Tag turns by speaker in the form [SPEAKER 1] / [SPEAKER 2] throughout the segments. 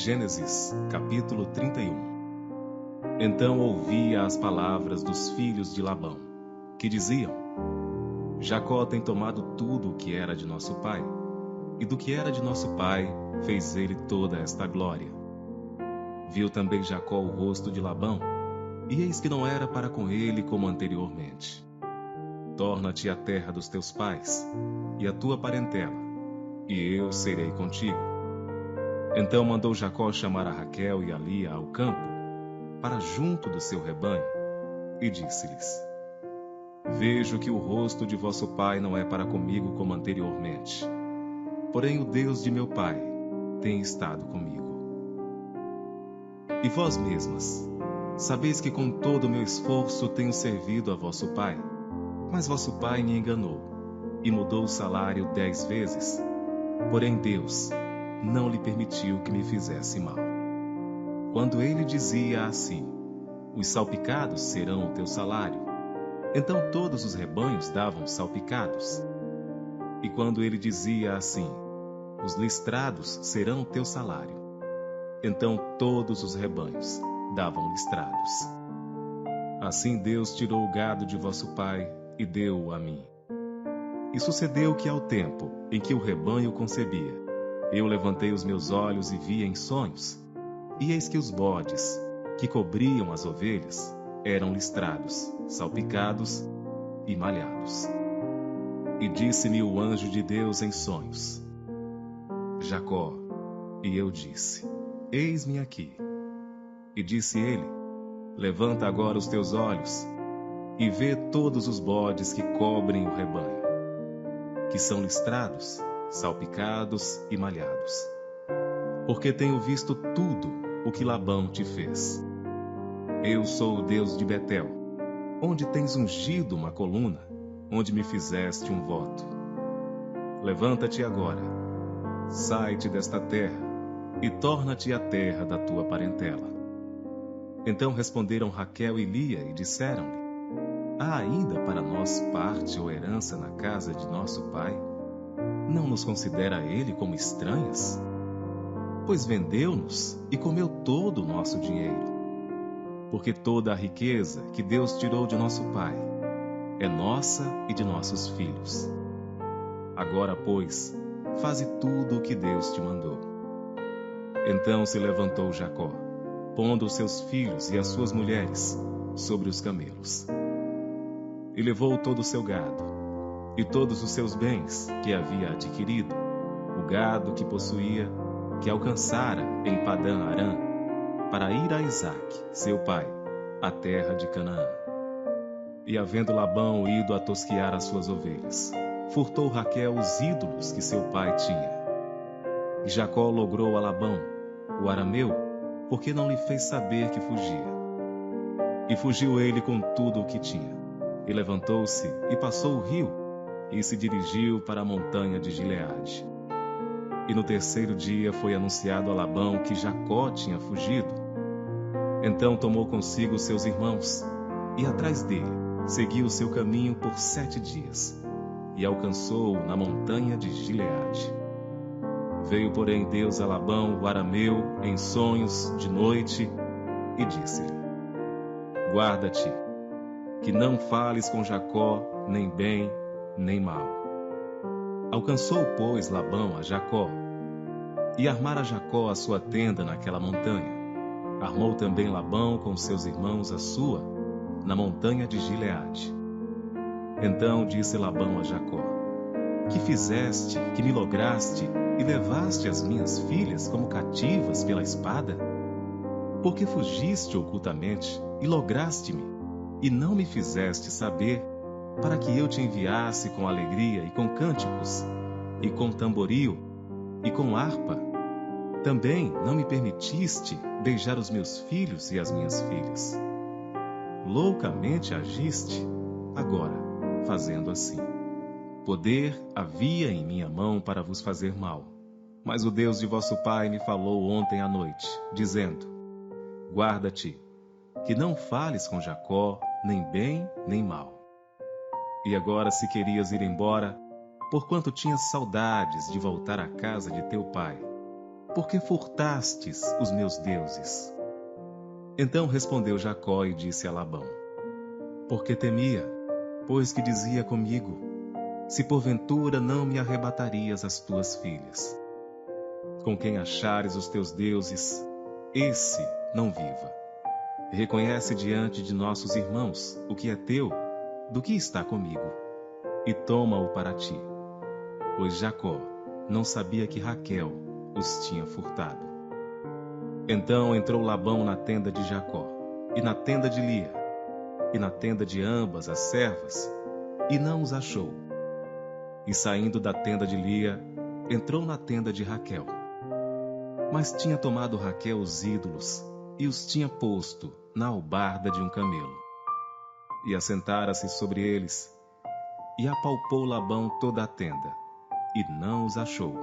[SPEAKER 1] Gênesis, capítulo 31. Então ouvi as palavras dos filhos de Labão, que diziam: Jacó tem tomado tudo o que era de nosso pai, e do que era de nosso pai fez ele toda esta glória. Viu também Jacó o rosto de Labão, e eis que não era para com ele como anteriormente. Torna-te à terra dos teus pais, e à tua parentela, e eu serei contigo. Então mandou Jacó chamar a Raquel e a Lia ao campo, para junto do seu rebanho, e disse-lhes: Vejo que o rosto de vosso pai não é para comigo como anteriormente, porém o Deus de meu pai tem estado comigo. E vós mesmas, sabeis que com todo o meu esforço tenho servido a vosso pai, mas vosso pai me enganou, e mudou o salário 10 vezes, porém Deus não lhe permitiu que me fizesse mal. Quando ele dizia assim: Os salpicados serão o teu salário, então todos os rebanhos davam salpicados. E quando ele dizia assim: Os listrados serão o teu salário, então todos os rebanhos davam listrados. Assim Deus tirou o gado de vosso pai e deu-o a mim. E sucedeu que ao tempo em que o rebanho concebia, eu levantei os meus olhos e vi em sonhos, e eis que os bodes, que cobriam as ovelhas, eram listrados, salpicados e malhados. E disse-me o anjo de Deus em sonhos: Jacó. E eu disse: Eis-me aqui. E disse ele: Levanta agora os teus olhos, e vê todos os bodes que cobrem o rebanho, que são listrados, salpicados e malhados. Porque tenho visto tudo o que Labão te fez. Eu sou o Deus de Betel, onde tens ungido uma coluna, onde me fizeste um voto. Levanta-te agora, sai-te desta terra, e torna-te à terra da tua parentela. Então responderam Raquel e Lia e disseram-lhe: Há ainda para nós parte ou herança na casa de nosso pai? Não nos considera ele como estranhas? Pois vendeu-nos e comeu todo o nosso dinheiro. Porque toda a riqueza que Deus tirou de nosso pai é nossa e de nossos filhos. Agora, pois, faze tudo o que Deus te mandou. Então se levantou Jacó, pondo os seus filhos e as suas mulheres sobre os camelos. E levou todo o seu gado, e todos os seus bens que havia adquirido, o gado que possuía, que alcançara em Padã-Arã, para ir a Isaque, seu pai, à terra de Canaã. E havendo Labão ido a tosquiar as suas ovelhas, furtou Raquel os ídolos que seu pai tinha. E Jacó logrou a Labão, o arameu, porque não lhe fez saber que fugia. E fugiu ele com tudo o que tinha. E levantou-se e passou o rio, e se dirigiu para a montanha de Gileade. E no terceiro dia foi anunciado a Labão que Jacó tinha fugido. Então tomou consigo seus irmãos, e atrás dele seguiu o seu caminho por 7 dias, e alcançou-o na montanha de Gileade. Veio, porém, Deus a Labão, o arameu, em sonhos de noite, e disse-lhe: Guarda-te, que não fales com Jacó, nem bem, nem mal. Alcançou, pois, Labão a Jacó, e armara Jacó a sua tenda naquela montanha. Armou também Labão com seus irmãos a sua, na montanha de Gileade. Então disse Labão a Jacó: Que fizeste, que me lograste, e levaste as minhas filhas como cativas pela espada? Porque fugiste ocultamente, e lograste-me, e não me fizeste saber, para que eu te enviasse com alegria e com cânticos, e com tamboril, e com harpa. Também não me permitiste beijar os meus filhos e as minhas filhas. Loucamente agiste, agora, fazendo assim. Poder havia em minha mão para vos fazer mal, mas o Deus de vosso pai me falou ontem à noite, dizendo: Guarda-te, que não fales com Jacó, nem bem, nem mal. E agora, se querias ir embora, porquanto tinhas saudades de voltar à casa de teu pai, por que furtastes os meus deuses? Então respondeu Jacó e disse a Labão: porque temia, pois que dizia comigo: se porventura não me arrebatarias as tuas filhas. Com quem achares os teus deuses, esse não viva. Reconhece diante de nossos irmãos o que é teu, do que está comigo, e toma-o para ti. Pois Jacó não sabia que Raquel os tinha furtado. Então entrou Labão na tenda de Jacó, e na tenda de Lia, e na tenda de ambas as servas, e não os achou. E saindo da tenda de Lia, entrou na tenda de Raquel. Mas tinha tomado Raquel os ídolos, e os tinha posto na albarda de um camelo. E assentara-se sobre eles, e apalpou Labão toda a tenda, e não os achou.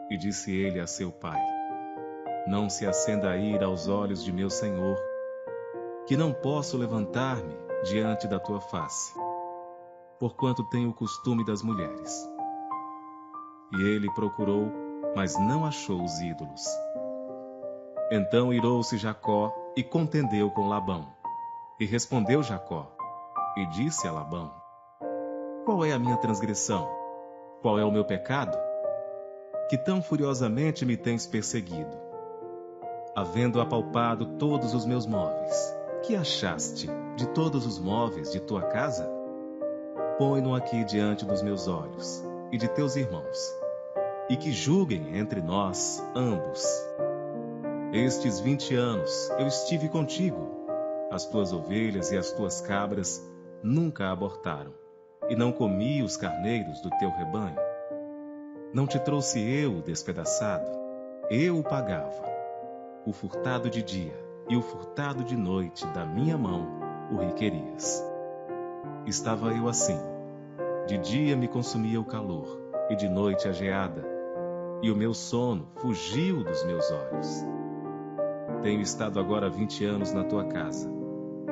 [SPEAKER 1] E disse ele a seu pai: não se acenda a ira aos olhos de meu senhor, que não posso levantar-me diante da tua face, porquanto tenho o costume das mulheres. E ele procurou, mas não achou os ídolos. Então irou-se Jacó e contendeu com Labão. E respondeu Jacó, e disse a Labão: qual é a minha transgressão? Qual é o meu pecado? Que tão furiosamente me tens perseguido? Havendo apalpado todos os meus móveis, que achaste de todos os móveis de tua casa? Põe-no aqui diante dos meus olhos e de teus irmãos, e que julguem entre nós ambos. Estes 20 anos eu estive contigo, as tuas ovelhas e as tuas cabras nunca abortaram, e não comi os carneiros do teu rebanho. Não te trouxe eu o despedaçado, eu o pagava. O furtado de dia e o furtado de noite da minha mão o requerias. Estava eu assim, de dia me consumia o calor, e de noite a geada, e o meu sono fugiu dos meus olhos. Tenho estado agora 20 anos na tua casa.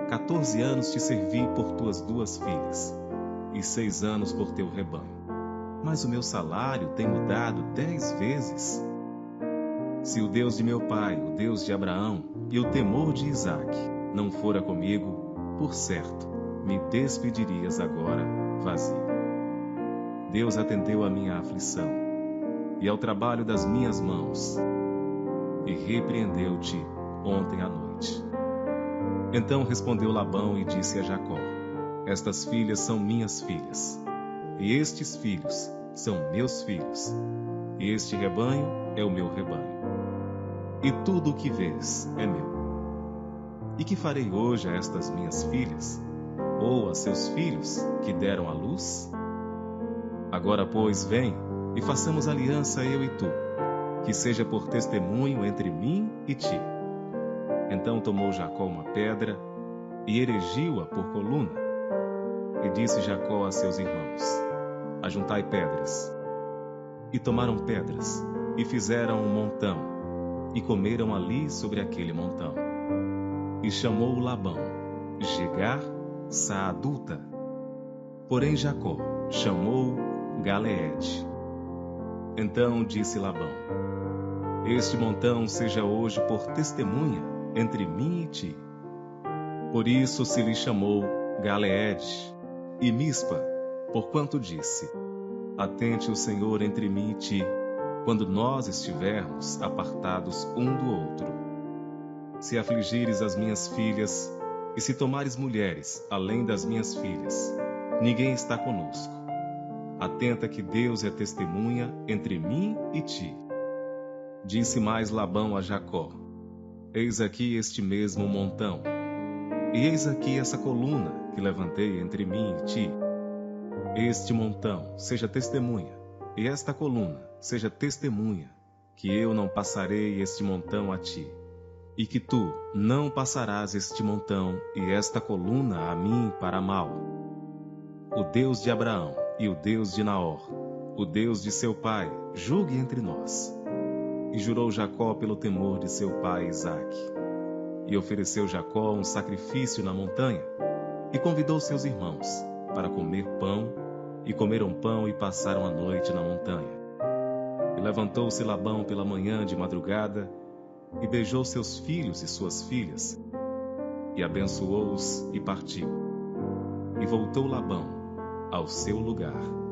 [SPEAKER 1] 14 anos te servi por tuas 2 filhas, e 6 anos por teu rebanho. Mas o meu salário tem mudado 10 vezes. Se o Deus de meu pai, o Deus de Abraão, e o temor de Isaque não fora comigo, por certo, me despedirias agora vazio. Deus atendeu à minha aflição, e ao trabalho das minhas mãos, e repreendeu-te ontem à noite. Então respondeu Labão e disse a Jacó: estas filhas são minhas filhas, e estes filhos são meus filhos, e este rebanho é o meu rebanho. E tudo o que vês é meu. E que farei hoje a estas minhas filhas, ou a seus filhos que deram à luz? Agora, pois, vem e façamos aliança eu e tu, que seja por testemunho entre mim e ti. Então tomou Jacó uma pedra e erigiu-a por coluna. E disse Jacó a seus irmãos: ajuntai pedras. E tomaram pedras e fizeram um montão, e comeram ali sobre aquele montão. E chamou Labão Jegar Saadulta. Porém Jacó chamou Galeede. Então disse Labão: este montão seja hoje por testemunha entre mim e ti. Por isso se lhe chamou Galeede. E Mispa, porquanto disse: atente o Senhor entre mim e ti, quando nós estivermos apartados um do outro. Se afligires as minhas filhas, e se tomares mulheres além das minhas filhas, ninguém está conosco. Atenta que Deus é testemunha entre mim e ti. Disse mais Labão a Jacó: eis aqui este mesmo montão, e eis aqui essa coluna que levantei entre mim e ti. Este montão seja testemunha, e esta coluna seja testemunha, que eu não passarei este montão a ti, e que tu não passarás este montão e esta coluna a mim para mal. O Deus de Abraão e o Deus de Naor, o Deus de seu pai, julgue entre nós. E jurou Jacó pelo temor de seu pai Isaque. E ofereceu Jacó um sacrifício na montanha, e convidou seus irmãos para comer pão, e comeram pão e passaram a noite na montanha. E Levantou-se Labão pela manhã de madrugada e beijou seus filhos e suas filhas, e abençoou-os e partiu. E voltou Labão ao seu lugar.